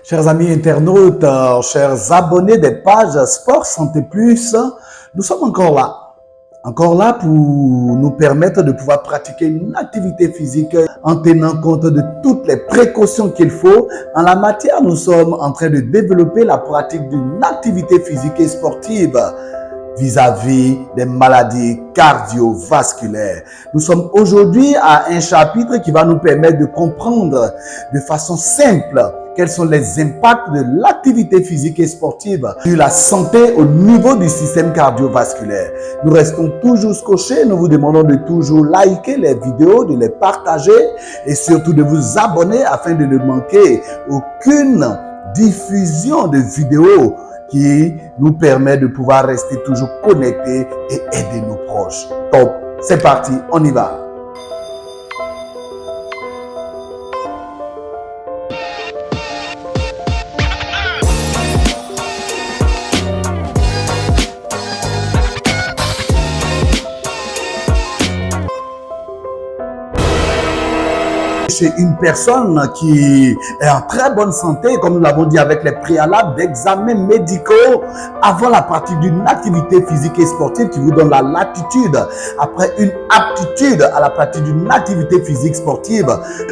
Chers amis internautes, chers abonnés des pages Sport Santé Plus, nous sommes encore là pour nous permettre de pouvoir pratiquer une activité physique en tenant compte de toutes les précautions qu'il faut. En la matière, nous sommes en train de développer la pratique d'une activité physique et sportive vis-à-vis des maladies cardiovasculaires. Nous sommes aujourd'hui à un chapitre qui va nous permettre de comprendre de façon simple quels sont les impacts de l'activité physique et sportive sur la santé au niveau du système cardiovasculaire. Nous restons toujours scotchés, nous vous demandons de toujours liker les vidéos, de les partager et surtout de vous abonner afin de ne manquer aucune diffusion de vidéos qui nous permet de pouvoir rester toujours connectés et aider nos proches. Top, c'est parti, on y va. Chez une personne qui est en très bonne santé, comme nous l'avons dit, avec les préalables d'examens médicaux avant la pratique d'une activité physique et sportive qui vous donne la latitude. Après une aptitude à la pratique d'une activité physique sportive,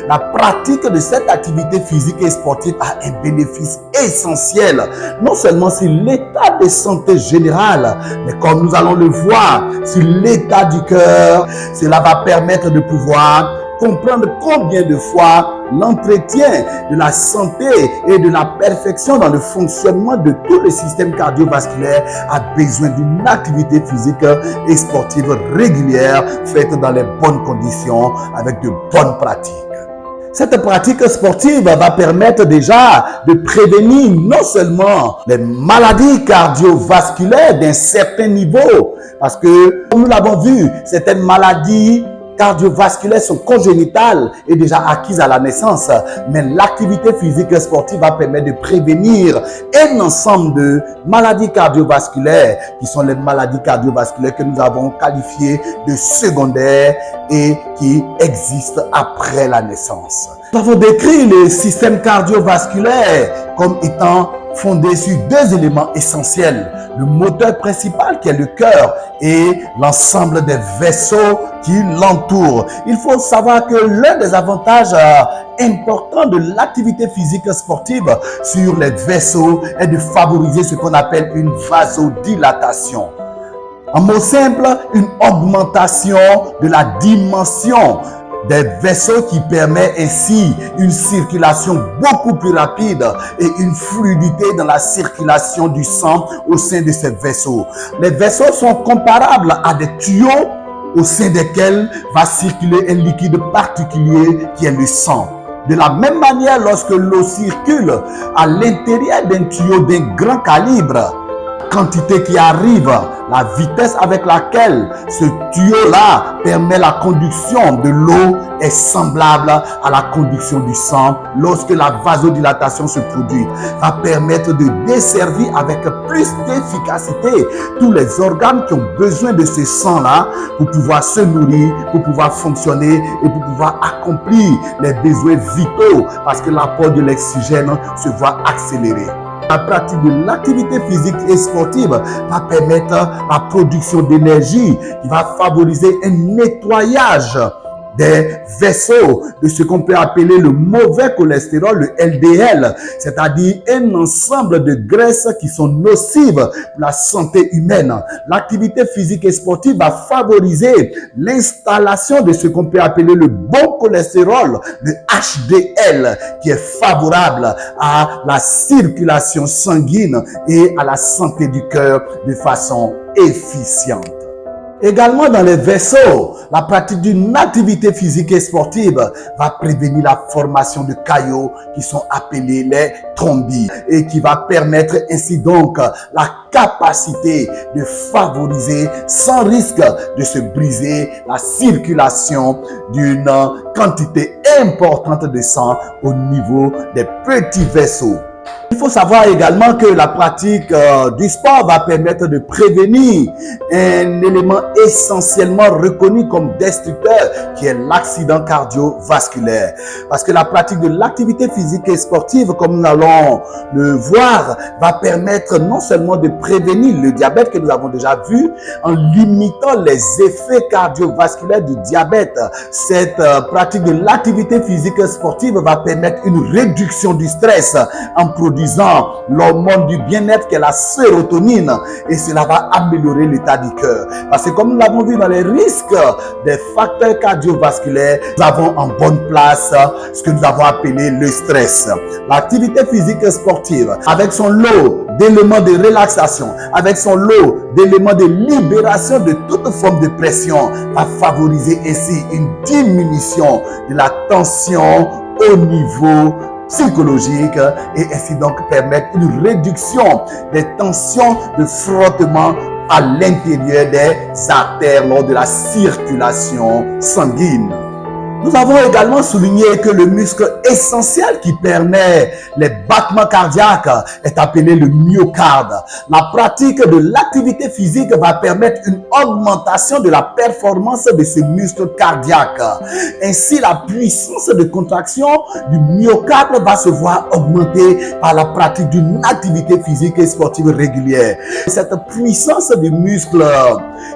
la pratique de cette activité physique et sportive a un bénéfice essentiel, non seulement sur l'état de santé général, mais comme nous allons le voir, sur l'état du cœur. Cela va permettre de pouvoir comprendre combien de fois l'entretien de la santé et de la perfection dans le fonctionnement de tout le système cardiovasculaire a besoin d'une activité physique et sportive régulière faite dans les bonnes conditions avec de bonnes pratiques. Cette pratique sportive va permettre déjà de prévenir non seulement les maladies cardiovasculaires d'un certain niveau, parce que, comme nous l'avons vu, certaines maladies cardiovasculaires sont congénitales et déjà acquises à la naissance, mais l'activité physique et sportive va permettre de prévenir un ensemble de maladies cardiovasculaires qui sont les maladies cardiovasculaires que nous avons qualifiées de secondaires et qui existent après la naissance. Nous avons décrit le système cardiovasculaire comme étant fondé sur deux éléments essentiels. Le moteur principal qui est le cœur et l'ensemble des vaisseaux qui l'entourent. Il faut savoir que l'un des avantages importants de l'activité physique sportive sur les vaisseaux est de favoriser ce qu'on appelle une vasodilatation. En mots simples, une augmentation de la dimension des vaisseaux qui permet ainsi une circulation beaucoup plus rapide et une fluidité dans la circulation du sang au sein de ces vaisseaux. Les vaisseaux sont comparables à des tuyaux au sein desquels va circuler un liquide particulier qui est le sang. De la même manière, lorsque l'eau circule à l'intérieur d'un tuyau d'un grand calibre, quantité qui arrive, la vitesse avec laquelle ce tuyau-là permet la conduction de l'eau est semblable à la conduction du sang. Lorsque la vasodilatation se produit, va permettre de desservir avec plus d'efficacité tous les organes qui ont besoin de ce sang-là pour pouvoir se nourrir, pour pouvoir fonctionner et pour pouvoir accomplir les besoins vitaux parce que l'apport de l'oxygène se voit accéléré. La pratique de l'activité physique et sportive va permettre la production d'énergie qui va favoriser un nettoyage des vaisseaux de ce qu'on peut appeler le mauvais cholestérol, le LDL, c'est-à-dire un ensemble de graisses qui sont nocives pour la santé humaine. L'activité physique et sportive va favoriser l'installation de ce qu'on peut appeler le bon cholestérol, le HDL, qui est favorable à la circulation sanguine et à la santé du cœur de façon efficiente. Également dans les vaisseaux, la pratique d'une activité physique et sportive va prévenir la formation de caillots qui sont appelés les thrombines et qui va permettre ainsi donc la capacité de favoriser sans risque de se briser la circulation d'une quantité importante de sang au niveau des petits vaisseaux. Il faut savoir également que la pratique du sport va permettre de prévenir un élément essentiellement reconnu comme destructeur qui est l'accident cardiovasculaire. Parce que la pratique de l'activité physique et sportive, comme nous allons le voir, va permettre non seulement de prévenir le diabète que nous avons déjà vu en limitant les effets cardiovasculaires du diabète. Cette pratique de l'activité physique et sportive va permettre une réduction du stress en produisant l'hormone du bien-être qui est la sérotonine, et cela va améliorer l'état du cœur. Parce que comme nous l'avons vu dans les risques des facteurs cardiovasculaires, nous avons en bonne place ce que nous avons appelé le stress. L'activité physique et sportive, avec son lot d'éléments de relaxation, avec son lot d'éléments de libération de toute forme de pression, va favoriser ainsi une diminution de la tension au niveau psychologique et ainsi donc permettre une réduction des tensions de frottement à l'intérieur des artères lors de la circulation sanguine. Nous avons également souligné que le muscle essentiel qui permet les battements cardiaques est appelé le myocarde. La pratique de l'activité physique va permettre une augmentation de la performance de ce muscle cardiaque. Ainsi, la puissance de contraction du myocarde va se voir augmenter par la pratique d'une activité physique et sportive régulière. Cette puissance du muscle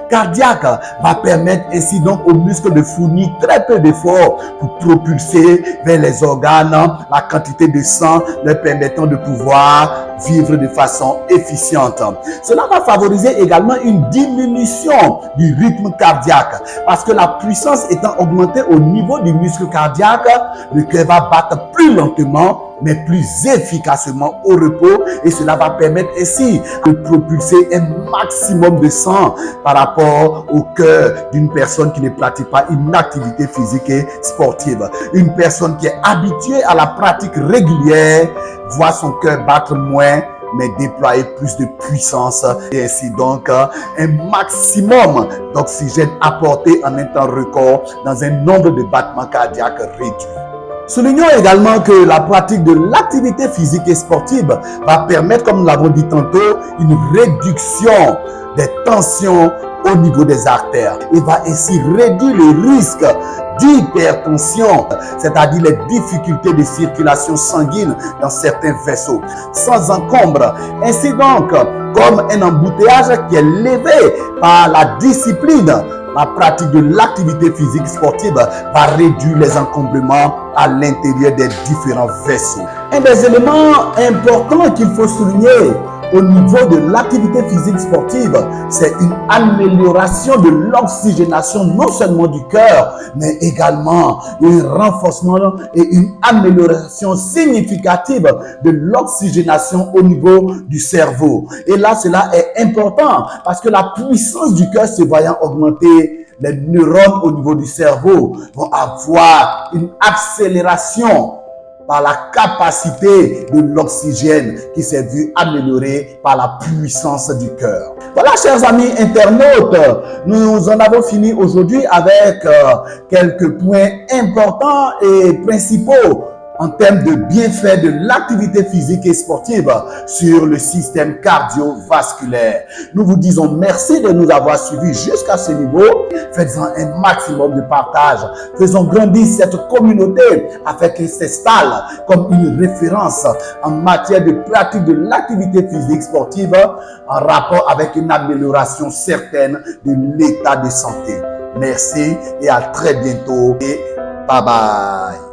cardiaque va permettre ainsi donc au muscle de fournir très peu d'efforts pour propulser vers les organes la quantité de sang leur permettant de pouvoir vivre de façon efficiente. Cela va favoriser également une diminution du rythme cardiaque parce que la puissance étant augmentée au niveau du muscle cardiaque, le cœur va battre plus lentement mais plus efficacement au repos, et cela va permettre ainsi de propulser un maximum de sang par rapport au cœur d'une personne qui ne pratique pas une activité physique et sportive. Une personne qui est habituée à la pratique régulière voit son cœur battre moins mais déployer plus de puissance et ainsi donc un maximum d'oxygène apporté en un temps record dans un nombre de battements cardiaques réduit. Soulignons également que la pratique de l'activité physique et sportive va permettre, comme nous l'avons dit tantôt, une réduction des tensions au niveau des artères. Il va ainsi réduire le risque d'hypertension, c'est-à-dire les difficultés de circulation sanguine dans certains vaisseaux, sans encombre. Ainsi donc, comme un embouteillage qui est levé par la discipline, la pratique de l'activité physique sportive va réduire les encombrements à l'intérieur des différents vaisseaux. Un des éléments importants qu'il faut souligner au niveau de l'activité physique sportive, c'est une amélioration de l'oxygénation non seulement du cœur, mais également un renforcement et une amélioration significative de l'oxygénation au niveau du cerveau. Et là, cela est important parce que la puissance du cœur se voyant augmenter, les neurones au niveau du cerveau vont avoir une accélération par la capacité de l'oxygène qui s'est vu améliorée par la puissance du cœur. Voilà, chers amis internautes, nous en avons fini aujourd'hui avec quelques points importants et principaux en termes de bienfaits de l'activité physique et sportive sur le système cardiovasculaire. Nous vous disons merci de nous avoir suivis jusqu'à ce niveau. Faites-en un maximum de partage. Faisons grandir cette communauté afin qu'elle s'installe comme une référence en matière de pratique de l'activité physique sportive en rapport avec une amélioration certaine de l'état de santé. Merci et à très bientôt et bye bye.